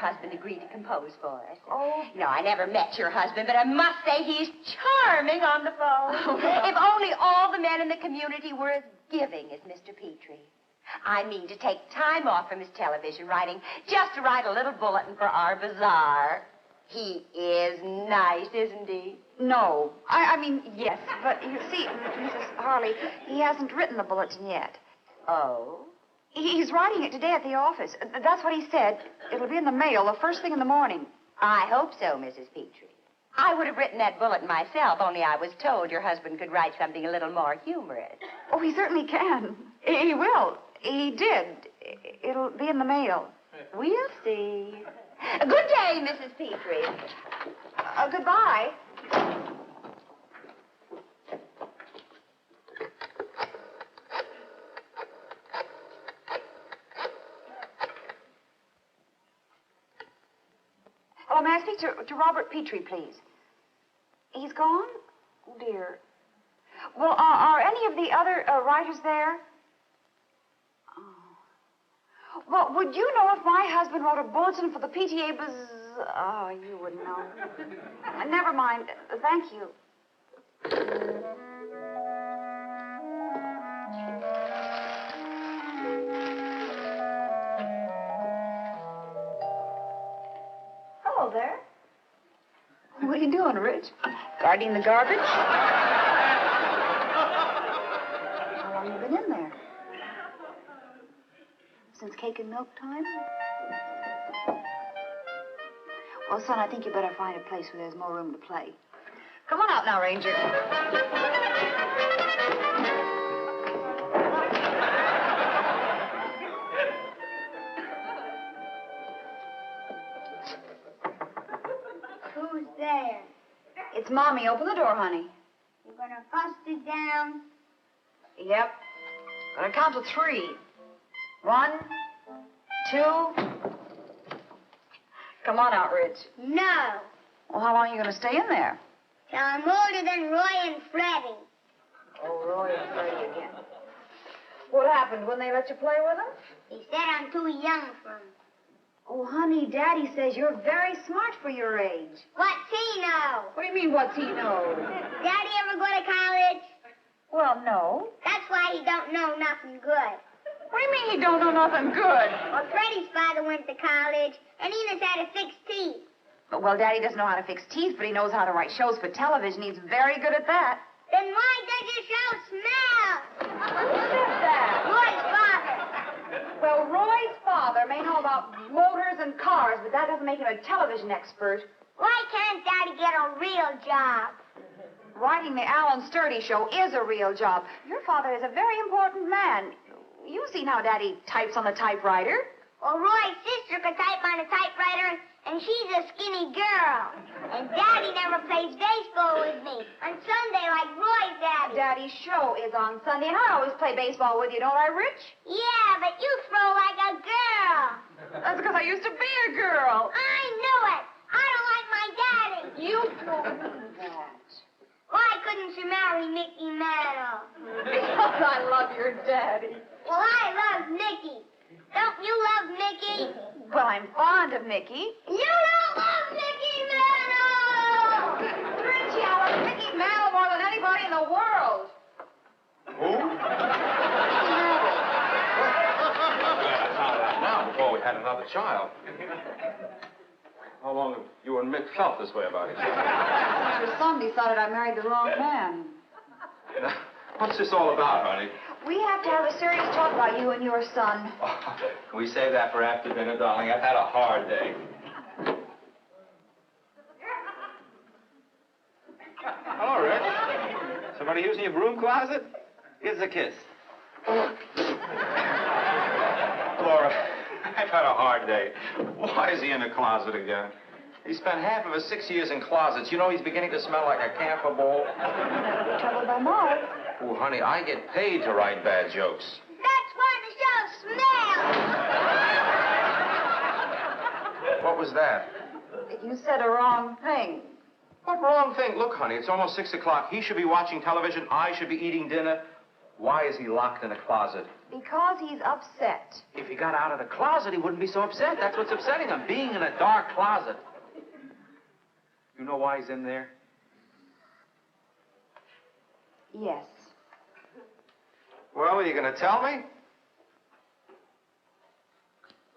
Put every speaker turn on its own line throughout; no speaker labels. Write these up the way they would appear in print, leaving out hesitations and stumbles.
Husband agreed to compose for us. Oh. No, I never met your husband, but I must say he's charming on the phone. Oh, well. If only all the men in the community were as giving as Mr. Petrie. I mean to take time off from his television writing just to write a little bulletin for our bazaar. He is nice, isn't he?
No. I mean, yes, but you see, Mrs. Harley, he hasn't written the bulletin yet.
Oh?
He's writing it today at the office. That's what he said. It'll be in the mail the first thing in the morning.
I hope so, Mrs. Petrie. I would have written that bulletin myself, only I was told your husband could write something a little more humorous.
Oh, he certainly can. He will. He did. It'll be in the mail.
We'll see. Good day, Mrs. Petrie.
Goodbye. Hello, may I speak to Robert Petrie, please? He's gone? Oh, dear. Well, are any of the other writers there? Oh. Well, would you know if my husband wrote a bulletin for the PTA Oh, you wouldn't know. Never mind. Thank you. Hello there. What are you doing, Rich? Guarding the garbage? How long have you been in there? Since cake and milk time? Well, son, I think you better find a place where there's more room to play. Come on out now, Ranger.
Who's there?
It's Mommy. Open the door, honey.
You're gonna bust it down?
Yep. Gonna count to 3. 1, 2... Come on out, Rich.
No.
Well, how long are you going to stay in there?
Till I'm older than Roy and Freddie.
Oh, Roy and Freddie again. What happened when they let you play with them?
He said I'm too young for him.
Oh, honey, Daddy says you're very smart for your age.
What's he know?
What do you mean, what's he know?
Daddy ever go to college?
Well, no.
That's why he don't know nothing good.
What do you mean he don't know nothing good?
Well, Freddie's father went to college, and he knows how to fix teeth.
Well, Daddy doesn't know how to fix teeth, but he knows how to write shows for television. He's very good at that.
Then why does your show smell?
Who said that?
Roy's father.
Well, Roy's father may know about motors and cars, but that doesn't make him a television expert.
Why can't Daddy get a real job?
Writing the Alan Sturdy Show is a real job. Your father is a very important man. You've seen how Daddy types on the typewriter.
Well, Roy's sister could type on a typewriter, and she's a skinny girl. And Daddy never plays baseball with me on Sunday like Roy's daddy.
Daddy's show is on Sunday, and I always play baseball with you, don't I, Rich?
Yeah, but you throw like a girl.
That's because I used to be a girl.
I knew it. I don't like my daddy.
You told me that.
Why couldn't you marry Mickey Mantle?
Because I love your daddy.
Well, I love Mickey. Don't you love Mickey?
Well, I'm fond of Mickey.
You don't love Mickey Mantle!
Richie, I love Mickey Mantle more than anybody in the world.
Who? Now, before we had another child. How long have you and Mick felt this way about each other?
Your son decided I married the wrong man.
What's this all about, honey?
We have to have a serious talk about you and your son.
Can we save that for after dinner, darling? I've had a hard day. Hello, Rich. Somebody using your broom closet? Give us a kiss. Laura, I've had a hard day. Why is he in the closet again? He spent half of his 6 years in closets. You know he's beginning to smell like a camphor bowl.
Never be troubled by Mark.
Oh, honey, I get paid to write bad jokes.
That's why the show smells.
What was that?
You said a wrong thing.
What wrong thing? Look, honey, it's almost 6 o'clock. He should be watching television. I should be eating dinner. Why is he locked in a closet?
Because he's upset.
If he got out of the closet, he wouldn't be so upset. That's what's upsetting him, being in a dark closet. You know why he's in there?
Yes.
Well, are you going to tell me?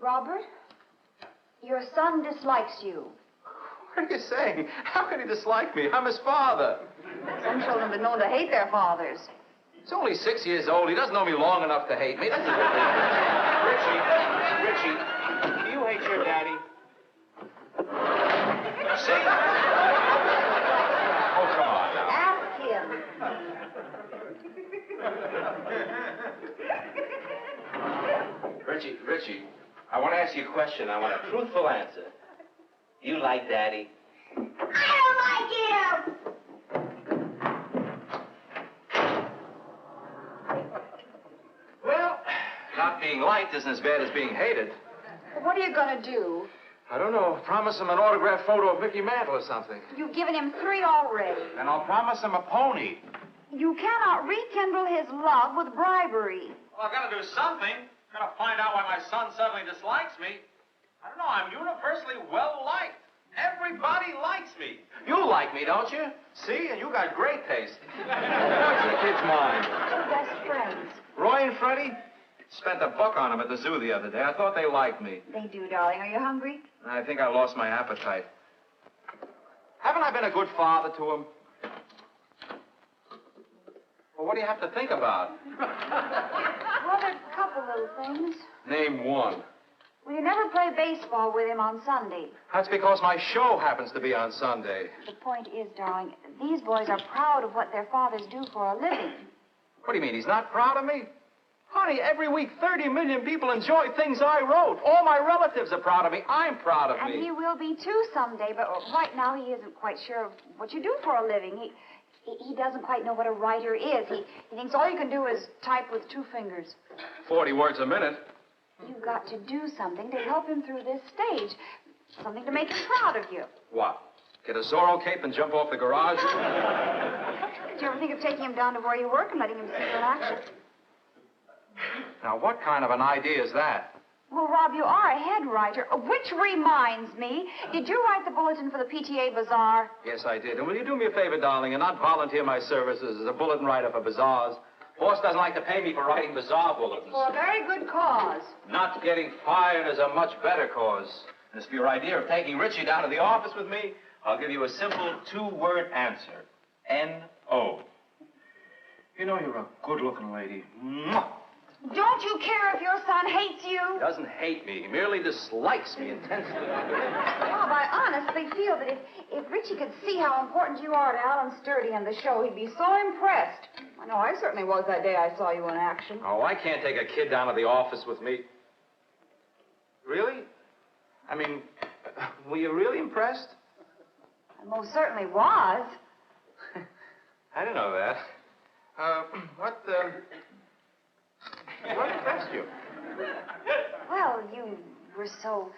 Robert, your son dislikes you.
What are you saying? How can he dislike me? I'm his father.
Some children have been known to hate their fathers.
He's only 6 years old. He doesn't know me long enough to hate me. Richie, do you hate your daddy? See? Oh, come on now.
Ask him.
Richie, I want to ask you a question. I want a truthful answer. You like Daddy?
I don't like him.
Well, not being liked isn't as bad as being hated.
What are you going to do?
I don't know. Promise him an autographed photo of Mickey Mantle or something.
You've given him 3 already.
And I'll promise him a pony.
You cannot rekindle his love with bribery.
Well, I've got to do something. Got to find out why my son suddenly dislikes me. I don't know. I'm universally well-liked. Everybody likes me. You like me, don't you? See? And you got great taste. What's the kid's mind?
Your best friends.
Roy and Freddie? Spent $1 on them at the zoo the other day. I thought they liked me.
They do, darling. Are you hungry?
I think I lost my appetite. Haven't I been a good father to him? Well, what do you have to think about?
Well, there's a couple little things.
Name one.
Well, you never play baseball with him on Sunday.
That's because my show happens to be on Sunday.
The point is, darling, these boys are proud of what their fathers do for a living.
What do you mean, he's not proud of me? Honey, every week 30 million people enjoy things I wrote. All my relatives are proud of me. I'm proud of me.
And he will be too someday, but right now he isn't quite sure of what you do for a living. He doesn't quite know what a writer is. He thinks all you can do is type with 2 fingers.
40 words a minute.
You've got to do something to help him through this stage. Something to make him proud of you.
What? Get a Zorro cape and jump off the garage?
Did you ever think of taking him down to where you work and letting him see you in action?
Now, what kind of an idea is that?
Well, Rob, you are a head writer. Which reminds me, did you write the bulletin for the PTA Bazaar?
Yes, I did. And will you do me a favor, darling, and not volunteer my services as a bulletin writer for bazaars? Boss doesn't like to pay me for writing bazaar bulletins.
For a very good cause.
Not getting fired is a much better cause. And as for your idea of taking Richie down to the office with me, I'll give you a simple 2-word answer. N-O. You know you're a good-looking lady. Mwah!
Don't you care if your son hates you?
He doesn't hate me. He merely dislikes me intensely.
Rob, I honestly feel that if Richie could see how important you are to Alan Sturdy and the show, he'd be so impressed. I know I certainly was that day I saw you in action.
Oh, I can't take a kid down to the office with me. Really? I mean, were you really impressed?
I most certainly was.
I didn't know that. What impressed you?
Well, you were so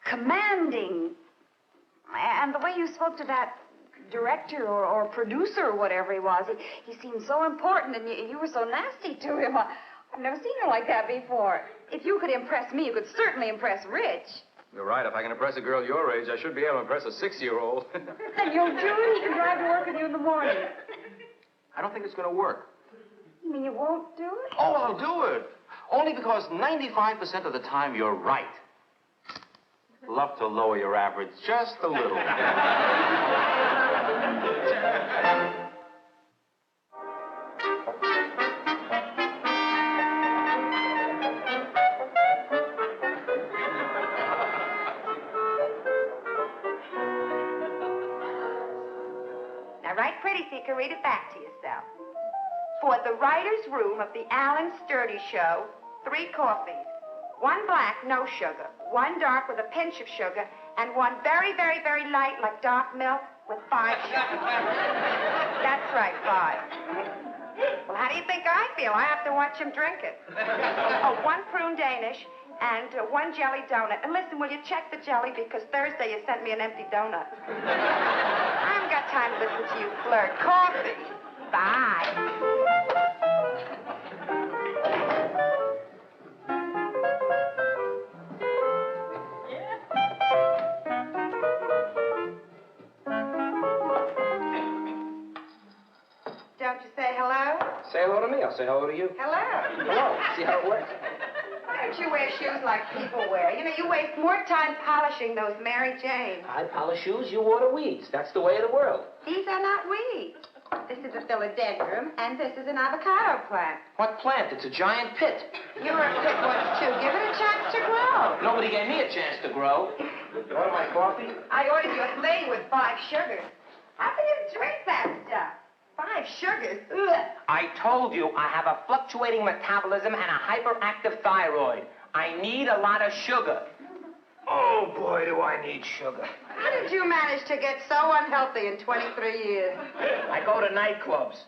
commanding. And the way you spoke to that director or producer or whatever he was. He seemed so important, and you were so nasty to him. I've never seen her like that before. If you could impress me, you could certainly impress Rich.
You're right. If I can impress a girl your age, I should be able to impress a 6-year-old.
Then you'll do it. He can drive to work with you in the morning.
I don't think it's going to work.
You mean you won't do it?
Oh, I'll do it. Only because 95% of the time you're right. Love to lower your average just a little.
Now, write pretty so you can read it back to yourself. For the writer's room of the Alan Sturdy Show, 3 coffees. 1 black, no sugar. 1 dark with a pinch of sugar. And 1 very, very, very light, like dark milk, with 5 sugar. That's right, 5. Well, how do you think I feel? I have to watch him drink it. Oh, 1 prune Danish and 1 jelly donut. And listen, will you check the jelly? Because Thursday you sent me an empty donut. I haven't got time to listen to you flirt. Coffee. Bye. Don't you say hello?
Say hello to me. I'll say hello to you.
Hello.
Hello. See how it works?
Why don't you wear shoes like people wear? You know, you waste more time polishing those Mary Janes.
I polish shoes, you water weeds. That's the way of the world.
These are not weeds. This is a philodendron, and this is an avocado plant.
What plant? It's a giant pit.
You were a pit once, too. Give it a chance to grow.
Nobody gave me a chance to grow.
You want my coffee?
I ordered you a thing with 5 sugars. How can you drink that stuff? 5 sugars? Ugh.
I told you I have a fluctuating metabolism and a hyperactive thyroid. I need a lot of sugar.
Oh, boy, do I need sugar.
How did you manage to get so unhealthy in 23 years?
I go to nightclubs.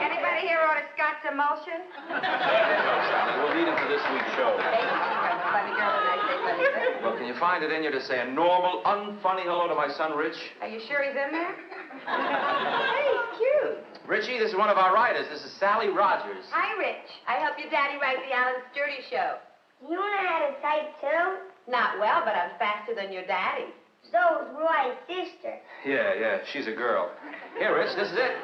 Anybody here order Scott's emulsion?
We'll need him for this week's show.
Funny girl, and I say funny girl.
Well, can you find it in you to say a normal, unfunny hello to my son, Rich?
Are you sure he's in there? Hey, he's cute.
Richie, this is one of our writers. This is Sally Rogers.
Hi, Rich. I help your daddy write the Alan Sturdy Show.
You know how to type, too?
Not well, but I'm faster than your daddy.
So is Roy's sister.
Yeah, she's a girl. Here, Rich, this is it.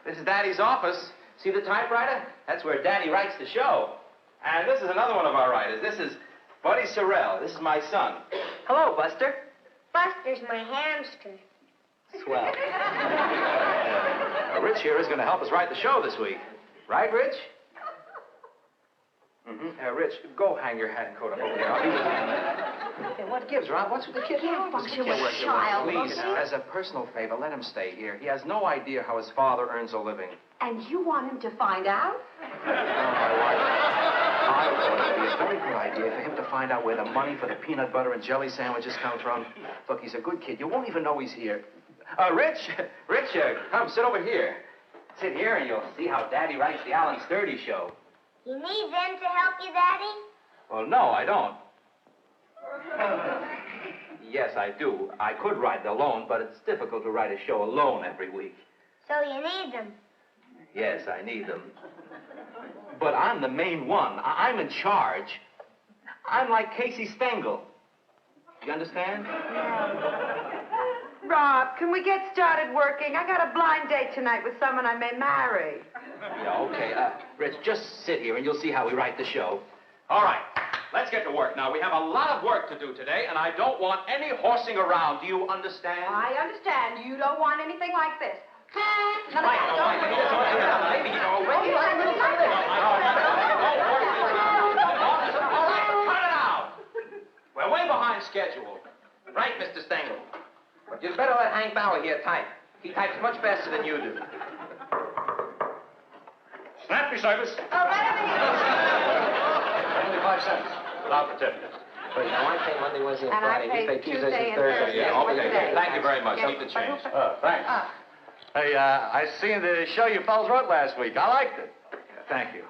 This is Daddy's office. See the typewriter? That's where Daddy writes the show. And this is another one of our writers. This is Buddy Sorrell. This is my son.
Hello, Buster.
Buster's my hamster.
Swell.
Rich here is going to help us write the show this week. Right, Rich? Mm-hmm. Rich, go hang your hat and coat up over there. I'll be with you. Hey, what gives, Rob? What's with the kid?
Can't function with a child,
Please,
okay?
as a personal favor, let him stay here. He has no idea how his father earns a living.
And you want him to find out?
No, my wife. I thought it would be a very good idea for him to find out where the money for the peanut butter and jelly sandwiches come from. Look, he's a good kid. You won't even know he's here. Rich, come, sit over here. Sit here and you'll see how Daddy writes the Alan Sturdy Show.
You need them to help you, Daddy?
Well, no, I don't. Yes, I do. I could write it alone, but it's difficult to write a show alone every week.
So you need them.
Yes, I need them. But I'm the main one. I'm in charge. I'm like Casey Stengel. You understand?
Rob, can we get started working? I got a blind date tonight with someone I may marry.
Yeah, okay. Rich, just sit here and you'll see how we write the show. All right. Let's get to work now. We have a lot of work to do today, and I don't want any horsing around. Do you understand?
I understand. You don't want anything like this.
Maybe, cut it out. We're way behind schedule. Right, Mr. Stengel?
But you'd better let Hank Bauer here type. He types much faster than you do.
Snappy service.
Oh, right over here.
Only 5 cents. Without the tip.
But you know, I pay Monday, Wednesday, and
And I
Friday.
pay
You pay Tuesdays
Tuesday
and
and
Thursdays.
Thursdays.
Yeah, okay.
Today.
Thank you very much.
Yeah.
Keep the change.
Thanks. Hey, I seen the show you fellas wrote last week. I liked it.
Thank you.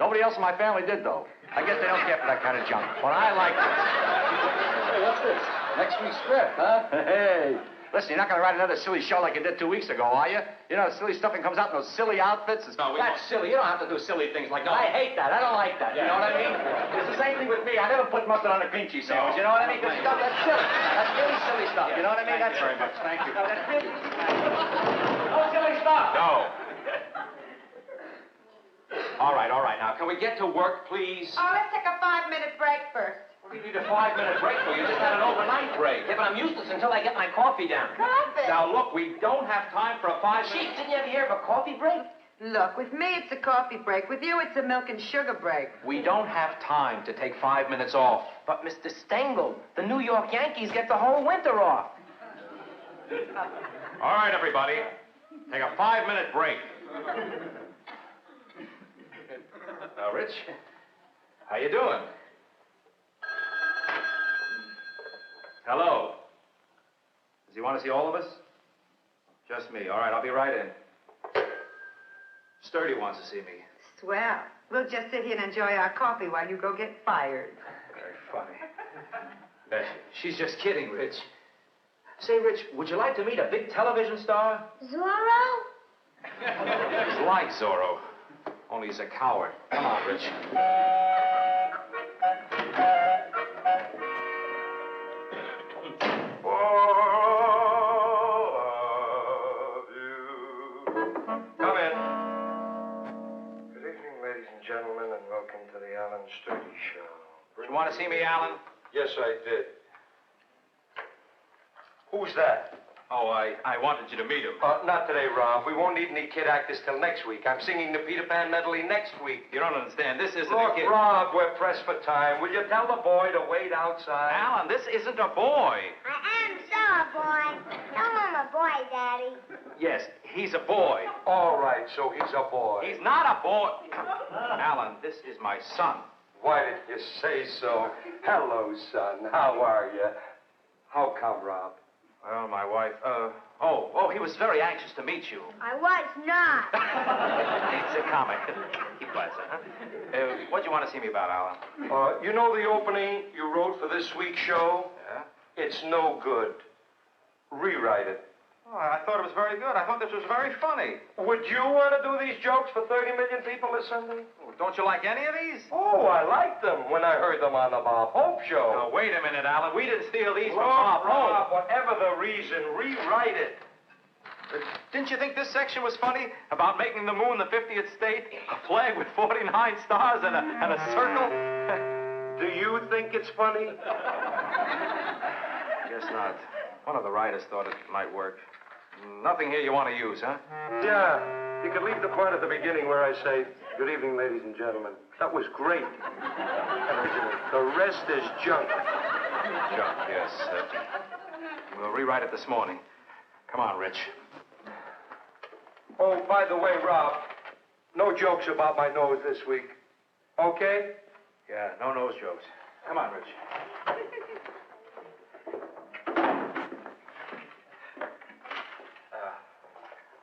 Nobody else in my family did, though. I guess they don't care for that kind of junk. But I like it. Hey, what's this? Next week's script, huh? Hey. Listen, you're not going to write another silly show like you did 2 weeks ago, are you? You know, silly stuff that comes out in those silly outfits. That's silly. You don't have to do silly things like that. I hate that. I don't like that. You know what I mean? It's the same thing with me. I never put mustard on a cream cheese sandwich. You know what I mean? That's silly. That's really silly stuff. You know what I mean? That's very much. Thank you. That's really... No silly stuff.
No. All right. Now, can we get to work, please?
Oh, let's take a 5-minute break first.
What do you need a 5-minute break for? You just had an overnight break.
Yeah, but I'm useless until I get my coffee down.
Coffee?
Now, look, we don't have time for a 5-minute...
Gee, didn't you ever hear of a coffee break?
Look, with me, it's a coffee break. With you, it's a milk and sugar break.
We don't have time to take 5 minutes off.
But, Mr. Stengel, the New York Yankees get the whole winter off.
All right, everybody. Take a 5-minute break.
Now, Rich, how you doing? Hello. Does he want to see all of us? Just me. All right, I'll be right in. Sturdy wants to see me.
Swell. We'll just sit here and enjoy our coffee while you go get fired.
Very funny. She's just kidding, Rich. Say, Rich, would you like to meet a big television star?
Zorro?
He's like Zorro, only he's a coward. Come on, Rich.
Come in. Good evening, ladies and gentlemen, and welcome to the Alan Sturdy Show.
You want to see me, Alan?
Yes, I did. Who's that?
Oh, I wanted you to meet him.
Not today, Rob. We won't need any kid actors till next week. I'm singing the Peter Pan medley next week.
You don't understand. This isn't
Look,
a kid.
Rob, we're pressed for time. Will you tell the boy to wait outside?
Alan, this isn't a boy.
I am so a boy. Tell him I'm a boy, Daddy.
Yes, he's a boy.
All right, so he's a boy.
He's not a boy. Alan, this is my son.
Why did you say so? Hello, son. How are you? How come, Rob?
Well, my wife, he was very anxious to meet you.
I was not.
It's a comic. Keep quiet, son, huh? What do you want to see me about, Alan?
You know the opening you wrote for this week's show?
Yeah?
It's no good. Rewrite it.
Oh, I thought it was very good. I thought this was very funny.
Would you want to do these jokes for 30 million people this Sunday?
Don't you like any of these?
Oh, I liked them when I heard them on the Bob Hope Show.
Now, wait a minute, Alan. We didn't steal these from
Rob,
Bob Hope.
whatever the reason, rewrite it.
Didn't you think this section was funny? About making the moon the 50th state? A flag with 49 stars and a circle?
Do you think it's funny?
Guess not. One of the writers thought it might work. Nothing here you want to use, huh?
Yeah. You could leave the part at the beginning where I say, good evening, ladies and gentlemen. That was great. The rest is junk.
Junk, yes. We'll rewrite it this morning. Come on, Rich.
Oh, by the way, Rob, no jokes about my nose this week. Okay?
Yeah, no nose jokes. Come on, Rich.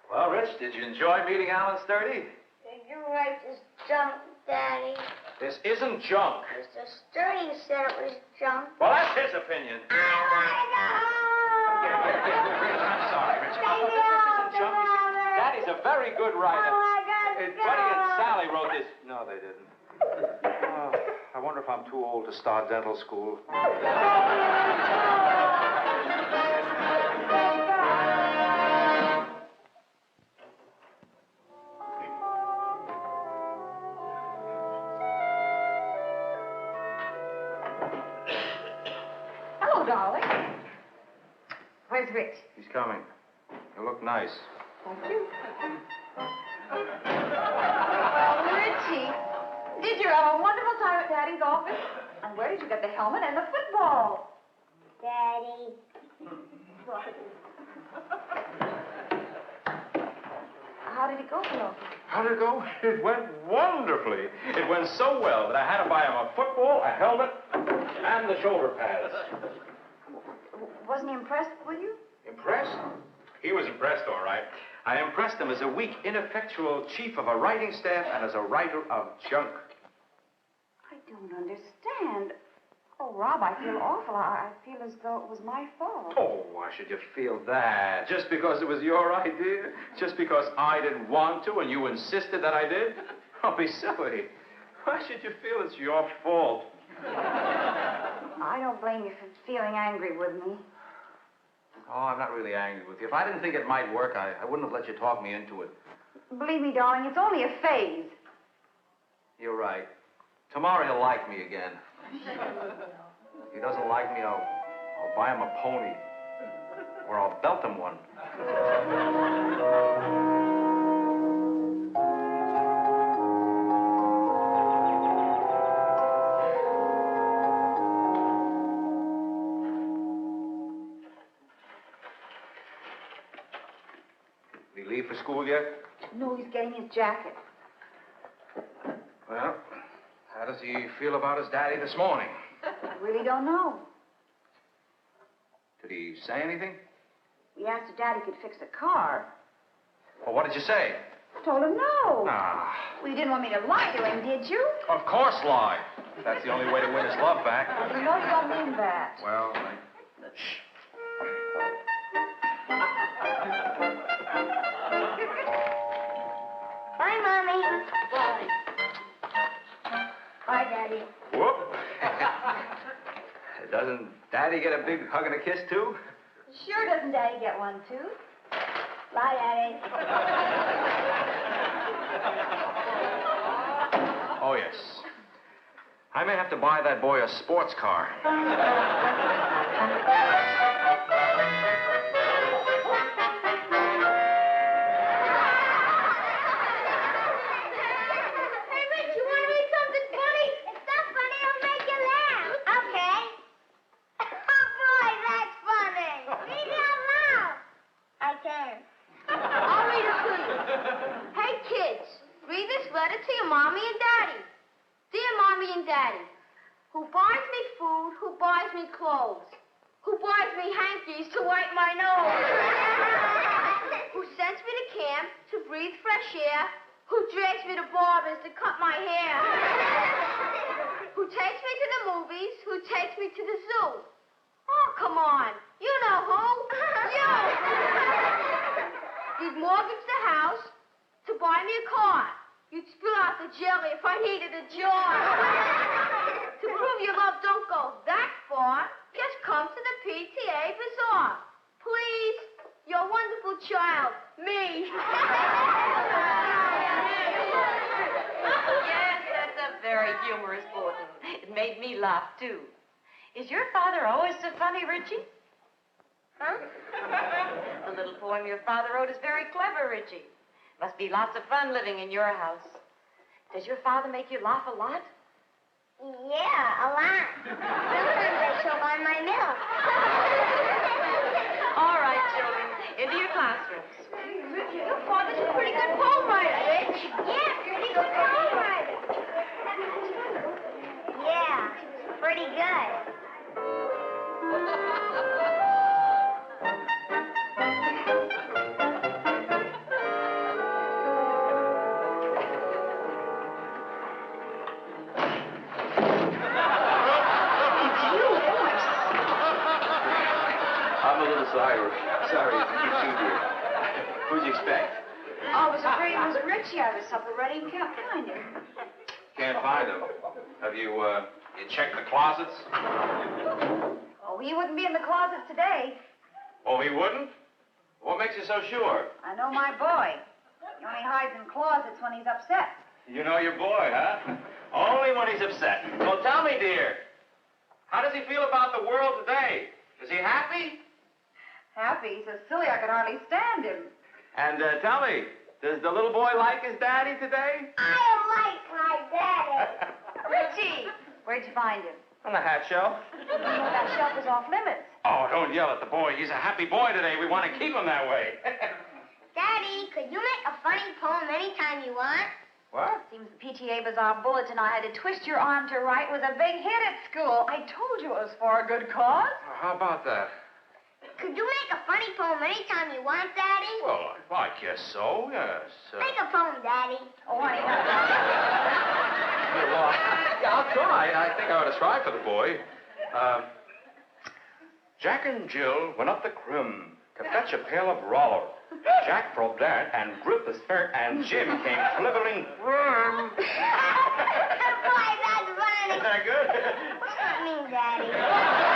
Well, Rich, did you enjoy meeting Alan Sturdy?
Did you write this junk, Daddy?
This isn't junk.
Mr. Sturdy said it was junk.
Well, that's his opinion.
I want to go home.
Rich, I'm sorry, Rich.
Take me
This
home
isn't junk. You
tomorrow.
see, Daddy's a very good writer.
Oh, I got to go.
Buddy and Sally wrote this. No, they didn't. Oh, I wonder if I'm too old to start dental school.
Hello, darling. Where's Rich?
He's coming. You look nice.
Thank you. Richie, did you have a wonderful time at Daddy's office? And where did you get the helmet and the football?
Daddy.
How did it go, Phil?
How did it go? It went wonderfully. It went so well that I had to buy him a football, a helmet, and the shoulder pads.
Wasn't he impressed with you?
Impressed? He was impressed, all right.
I impressed him as a weak, ineffectual chief of a writing staff and as a writer of junk.
don't understand. Oh, Rob, I feel awful. I feel as though it was my fault.
Oh, why should you feel that? Just because it was your idea? Just because I didn't want to and you insisted that I did? Don't be silly. Why should you feel it's your fault?
I don't blame you for feeling angry with me.
Oh, I'm not really angry with you. If I didn't think it might work, I wouldn't have let you talk me into it.
Believe me, darling, it's only a phase.
You're right. Tomorrow he'll like me again. If he doesn't like me, I'll buy him a pony. Or I'll belt him one. Did he leave for school yet?
No, he's getting his jacket.
Well, how does he feel about his daddy this morning?
I really don't know.
Did he say anything?
We asked if Daddy could fix the car.
Well, what did you say?
I told him no.
Ah.
Well, you didn't want me to lie to him, did you?
Of course lie. That's the only way to win his love back.
You know you don't mean that.
Well,
Bye, Mommy. Bye. Bye, Daddy.
whoop. Doesn't Daddy get a big hug and a kiss, too?
Sure doesn't Daddy get one, too?
Bye, Daddy.
Oh, yes. I may have to buy that boy a sports car.
Hey, Rich, you want to read something funny? It's not funny. It'll make you laugh. Okay. Oh, boy, that's funny. Read it out loud. I can. I'll read it to you. Hey, kids, read this letter to your mommy and daddy. Dear Mommy and Daddy, who buys me food, who buys me clothes, who buys me hankies to wipe my nose, who sends me to camp to breathe fresh air, who drags me to barbers to cut my hair, who takes me to the movies, who takes me to the zoo. Oh, come on. You know who. You. You'd mortgage the house to buy me a car. You'd spill out the jelly if I needed a jar. To prove your love don't go that far, just come to the PTA Bazaar. Please, your wonderful child, me.
Yes, that's a very humorous bulletin. It made me laugh, too. Is your father always so funny, Richie? Huh? The little poem your father wrote is very clever, Richie. Must be lots of fun living in your house. Does your father make you laugh a lot?
Yeah, a lot. Sometimes I choke on my milk.
All right, children, into your classrooms.
Richie, your father's a pretty good poem writer, Rich.
Yeah, pretty good poem writer. Yeah, pretty good.
I'm a little sorry. Sorry to keep you here. Who'd you expect?
I was afraid it was Richie. I was supper ready and can't find him.
Can't find him. Have you checked the closets?
Oh, he wouldn't be in the closet today.
Oh, he wouldn't? What makes you so sure?
I know my boy. He only hides in closets when he's upset.
You know your boy, huh? Only when he's upset. Well, tell me, dear. How does he feel about the world today? Is he happy?
Happy? He's so silly I could hardly stand him.
And tell me, does the little boy like his daddy today?
I like my daddy.
Richie! Where'd you find him?
On the hat shelf.
You know that shelf is off limits.
Oh, don't yell at the boy. He's a happy boy today. We want to keep him that way.
Daddy, could you make a funny poem anytime you want?
What?
Seems the PTA Bazaar bulletin I had to twist your arm to write was a big hit at school. I told you it was for a good cause.
How about that?
Could you make a funny poem anytime you want, Daddy?
Well, I guess so, yes.
Make a poem, Daddy.
Oh, honey, no.
Well, I'll try. I think I ought to strive for the boy. Jack and Jill went up the crim to fetch a pail of roller. Jack broke that and gripped the skirt, and Jim came slithering grim.
Boy, that's funny.
Isn't that good?
What's that mean, Daddy?